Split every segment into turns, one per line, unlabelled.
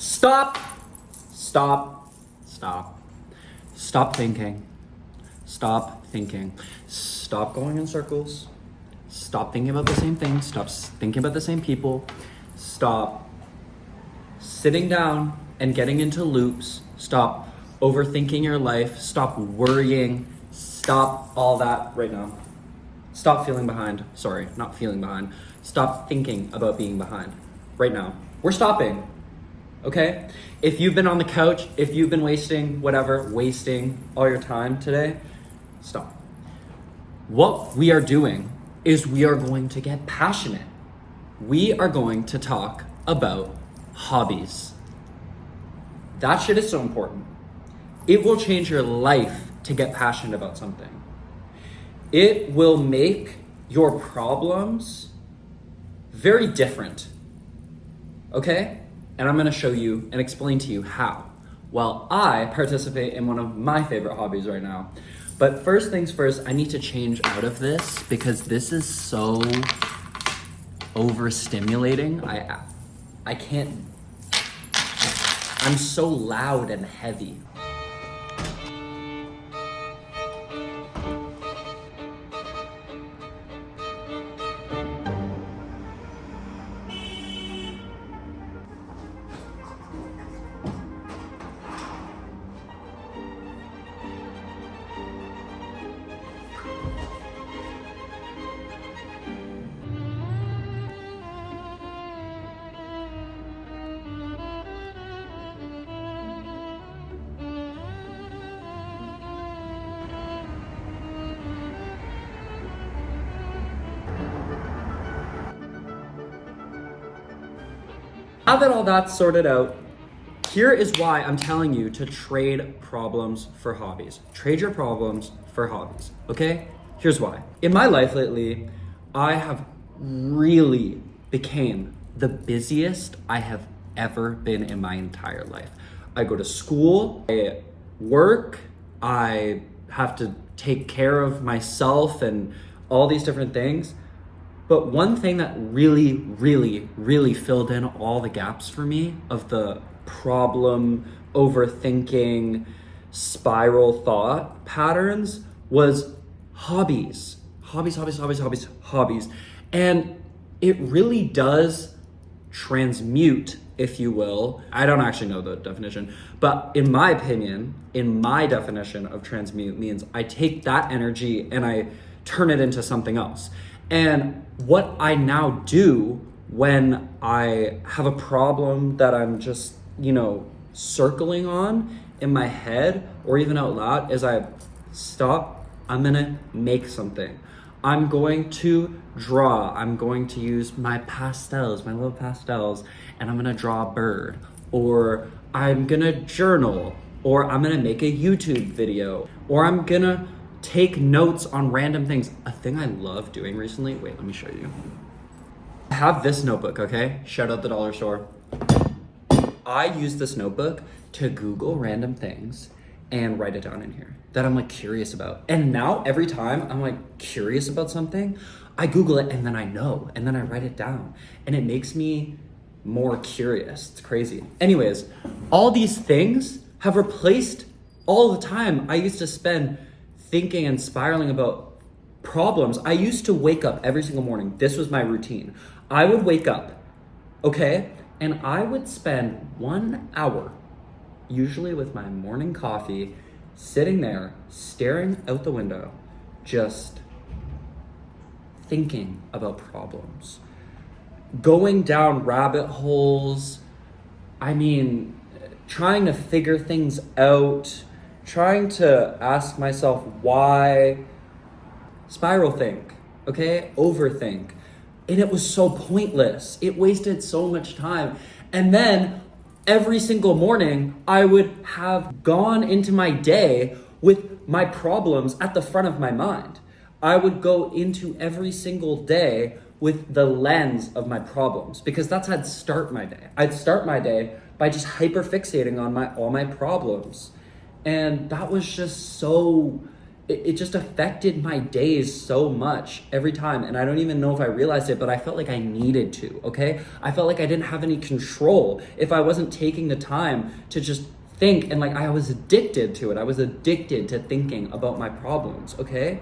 Stop. Stop. Stop. Stop thinking. Stop thinking. Stop going in circles. Stop thinking about the same things. Stop thinking about the same people. Stop sitting down and getting into loops. Stop overthinking your life. Stop worrying. Stop all that right now. Stop feeling behind. Sorry, not feeling behind. Stop thinking about being behind right now. We're stopping. Okay? If you've been on the couch, if you've been wasting all your time today, stop. What we are doing is we are going to get passionate. We are going to talk about hobbies. That shit is so important. It will change your life to get passionate about something. It will make your problems very different. Okay? And I'm gonna show you and explain to you how. Well, I participate in one of my favorite hobbies right now. But first things first, I need to change out of this because this is so overstimulating. I can't, I'm so loud and heavy. Now that all that's sorted out, here is why I'm telling you to trade problems for hobbies. Trade your problems for hobbies, okay? Here's why. In my life lately, I have really became the busiest I have ever been in my entire life. I go to school, I work, I have to take care of myself and all these different things. But one thing that really filled in all the gaps for me of the problem, overthinking, spiral thought patterns was hobbies. Hobbies. And it really does transmute, if you will. I don't actually know the definition, but in my opinion, in my definition of transmute means I take that energy and I turn it into something else. And what I now do when I have a problem that I'm just, circling on in my head or even out loud is I stop, I'm gonna make something. I'm going to draw. I'm going to use my pastels, my little pastels, and I'm gonna draw a bird. Or I'm gonna journal. Or I'm gonna make a YouTube video. Or I'm gonna take notes on random things. A thing I love doing recently, wait, let me show you. I have this notebook, okay? Shout out the dollar store. I use this notebook to Google random things and write it down in here that I'm curious about. And now every time I'm curious about something, I Google it and then I know, and then I write it down. And it makes me more curious. It's crazy. Anyways, all these things have replaced all the time I used to spend thinking and spiraling about problems. I used to wake up every single morning. This was my routine. I would wake up, okay? And I would spend 1 hour, usually with my morning coffee, sitting there, staring out the window, just thinking about problems. Going down rabbit holes. Trying to figure things out, trying to ask myself why, spiral think, okay? Overthink. And it was so pointless. It wasted so much time. And then every single morning, I would have gone into my day with my problems at the front of my mind. I would go into every single day with the lens of my problems because that's how I'd start my day. I'd start my day by just hyper fixating on all my problems. And that was just so it just affected my days so much every time. And I don't even know if I realized it, but I felt like I needed to, okay? I felt like I didn't have any control if I wasn't taking the time to just think. And like, I was addicted to it. I was addicted to thinking about my problems, okay?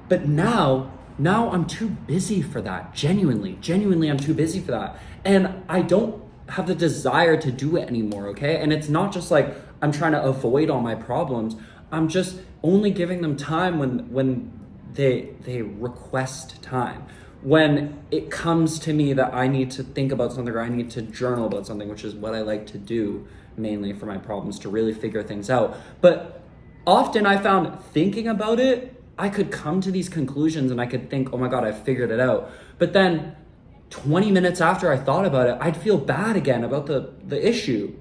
But now I'm too busy for that. Genuinely, I'm too busy for that. And I don't have the desire to do it anymore, okay? And it's not just like I'm trying to avoid all my problems. I'm just only giving them time when they request time. When it comes to me that I need to think about something or I need to journal about something, which is what I like to do mainly for my problems, to really figure things out. But often I found thinking about it, I could come to these conclusions and I could think, oh my God, I figured it out. But then 20 minutes after I thought about it, I'd feel bad again about the issue.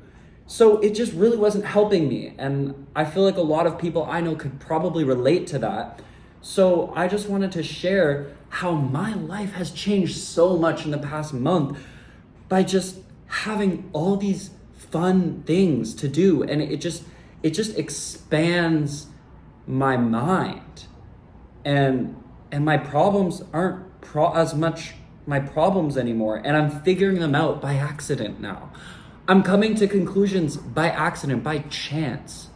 So it just really wasn't helping me. And I feel like a lot of people I know could probably relate to that. So I just wanted to share how my life has changed so much in the past month by just having all these fun things to do. And it just expands my mind. And my problems aren't as much my problems anymore. And I'm figuring them out by accident now. I'm coming to conclusions by accident, by chance,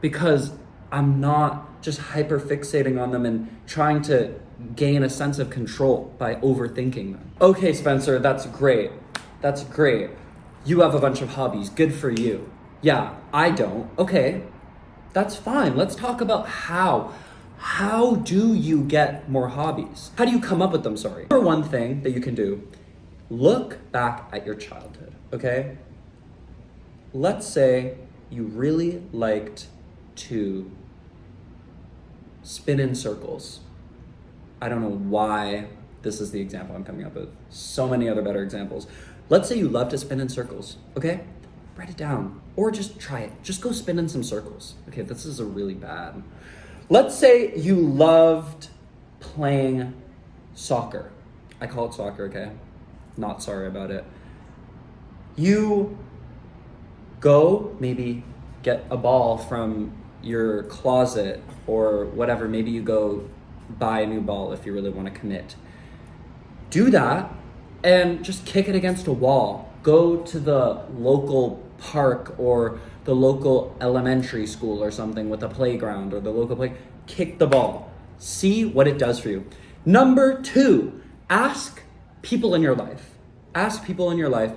because I'm not just hyper fixating on them and trying to gain a sense of control by overthinking them. Okay, Spencer, that's great. That's great. You have a bunch of hobbies. Good for you. Yeah, I don't. Okay, that's fine. Let's talk about how. How do you get more hobbies? How do you come up with them, sorry? Number one thing that you can do, look back at your childhood, okay? Let's say you really liked to spin in circles. I don't know why this is the example I'm coming up with. So many other better examples. Let's say you love to spin in circles, okay? Write it down, or just try it. Just go spin in some circles. Okay, this is a really bad. Let's say you loved playing soccer. I call it soccer, okay? Not sorry about it. You go maybe get a ball from your closet or whatever. Maybe you go buy a new ball if you really want to commit. Do that and just kick it against a wall. Go to the local park or the local elementary school or something with a playground or the local play. Kick the ball. See what it does for you. Number 2, ask people in your life. Ask people in your life,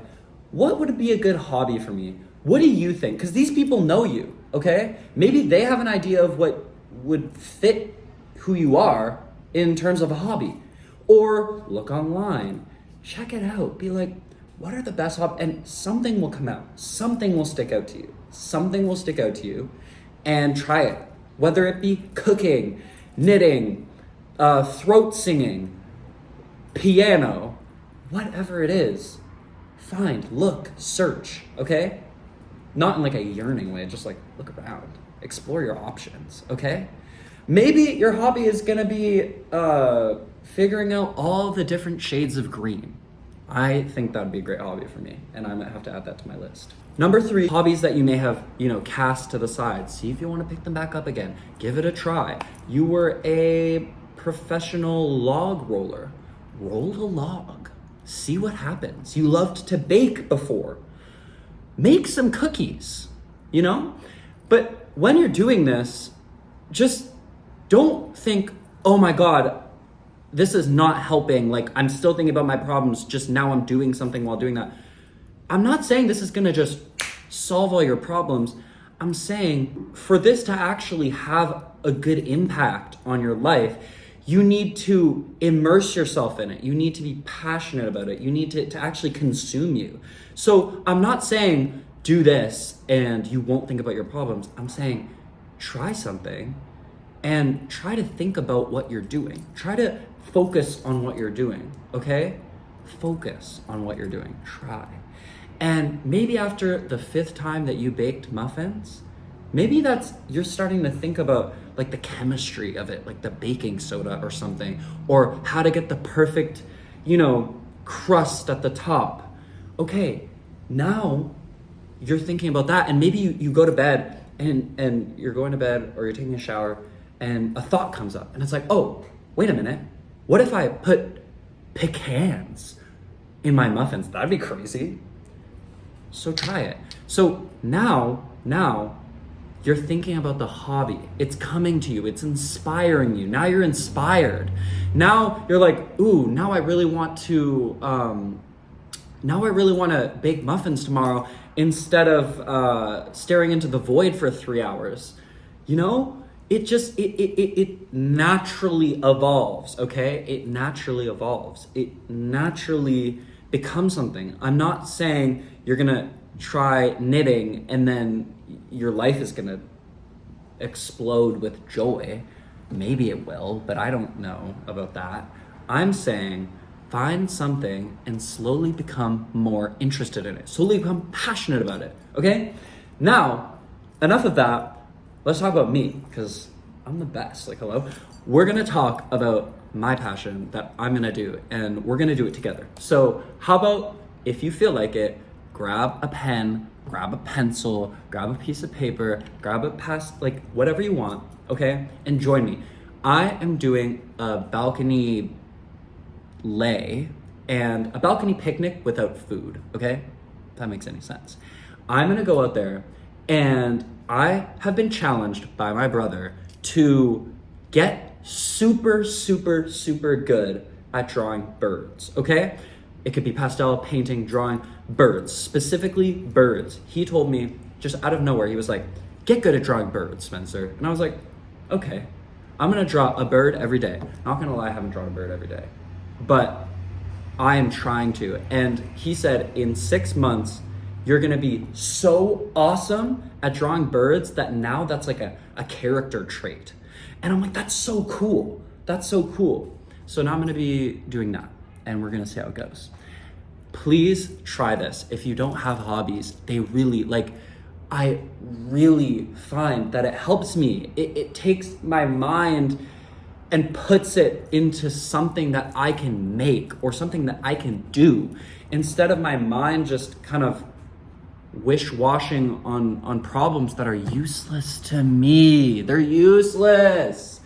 what would be a good hobby for me? What do you think? Because these people know you, okay? Maybe they have an idea of what would fit who you are in terms of a hobby. Or look online, check it out. Be like, what are the best hobbies? And something will come out. Something will stick out to you. Something will stick out to you, and try it. Whether it be cooking, knitting, throat singing, piano, whatever it is, find, look, search, okay? Not in like a yearning way, just like look around, explore your options, okay? Maybe your hobby is gonna be figuring out all the different shades of green. I think that would be a great hobby for me, and I might have to add that to my list. Number 3, hobbies that you may have, cast to the side. See if you want to pick them back up again. Give it a try. You were a professional log roller. Roll a log. See what happens. You loved to bake before. Make some cookies, But when you're doing this, just don't think, oh my God, this is not helping. Like, I'm still thinking about my problems. Just now I'm doing something while doing that. I'm not saying this is going to just solve all your problems. I'm saying for this to actually have a good impact on your life, you need to immerse yourself in it. You need to be passionate about it. You need to actually consume you. So I'm not saying do this and you won't think about your problems. I'm saying try something and try to think about what you're doing. Try to focus on what you're doing, okay? Focus on what you're doing. Try. And maybe after the 5th time that you baked muffins, maybe you're starting to think about like the chemistry of it, like the baking soda or something, or how to get the perfect, crust at the top. Okay, now you're thinking about that, and maybe you go to bed and you're going to bed or you're taking a shower and a thought comes up and it's like, oh, wait a minute. What if I put pecans in my muffins? That'd be crazy. So try it. So now you're thinking about the hobby. It's coming to you. It's inspiring you. Now you're inspired. Now you're like, ooh, now I really want to bake muffins tomorrow instead of staring into the void for 3 hours. You know, it naturally evolves, okay? It naturally evolves. It naturally becomes something. I'm not saying you're gonna try knitting and then your life is gonna explode with joy. Maybe it will, but I don't know about that. I'm saying find something and slowly become more interested in it. Slowly become passionate about it, okay? Now, enough of that. Let's talk about me, because I'm the best, like, hello. We're gonna talk about my passion that I'm gonna do, and we're gonna do it together. So how about, if you feel like it, grab a pen, grab a pencil, grab a piece of paper, grab a like whatever you want, okay? And join me. I am doing a balcony lay and a balcony picnic without food, okay? If that makes any sense. I'm gonna go out there and I have been challenged by my brother to get super good at drawing birds, okay? It could be pastel, painting, drawing, birds, specifically birds. He told me just out of nowhere, he was like, get good at drawing birds, Spencer. And I was like, okay, I'm gonna draw a bird every day. Not gonna lie, I haven't drawn a bird every day, but I am trying to. And he said in 6 months, you're gonna be so awesome at drawing birds that now that's like a character trait. And I'm like, that's so cool. That's so cool. So now I'm gonna be doing that and we're gonna see how it goes. Please try this. If you don't have hobbies, they really, like, I really find that it helps me. It takes my mind and puts it into something that I can make or something that I can do, instead of my mind just kind of wish-washing on problems that are useless to me. They're useless.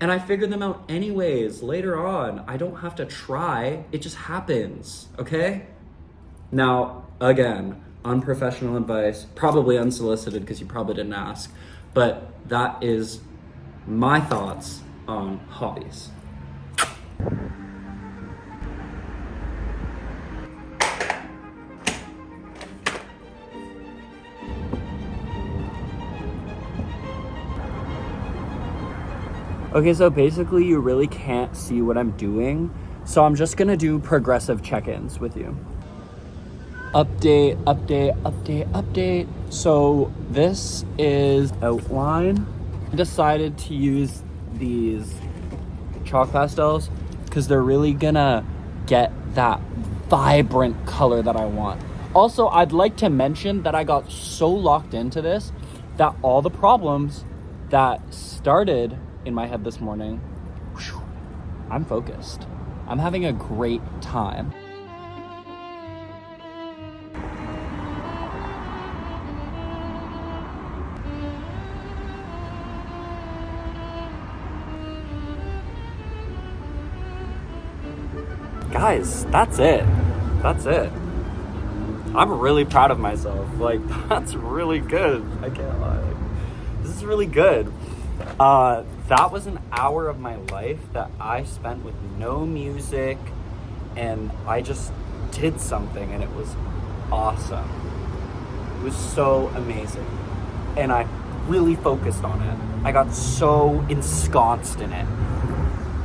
And I figured them out anyways later on. I don't have to try. It just happens, okay? Now, again, unprofessional advice, probably unsolicited because you probably didn't ask, but that is my thoughts on hobbies. Okay, so basically you really can't see what I'm doing, so I'm just gonna do progressive check-ins with you. Update. So this is outline. I decided to use these chalk pastels because they're really gonna get that vibrant color that I want. Also, I'd like to mention that I got so locked into this that all the problems that started in my head this morning, I'm focused. I'm having a great time. Guys, that's it. I'm really proud of myself. Like, that's really good. I can't lie. Like, this is really good. That was an hour of my life that I spent with no music, and I just did something, and it was awesome. It was so amazing. And I really focused on it. I got so ensconced in it.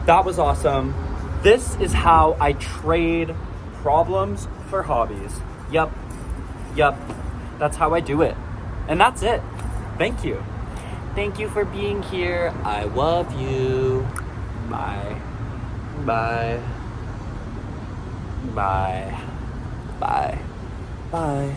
That was awesome. This is how I trade problems for hobbies. Yep. That's how I do it. And that's it. Thank you. Thank you for being here. I love you. Bye. Bye. Bye. Bye. Bye.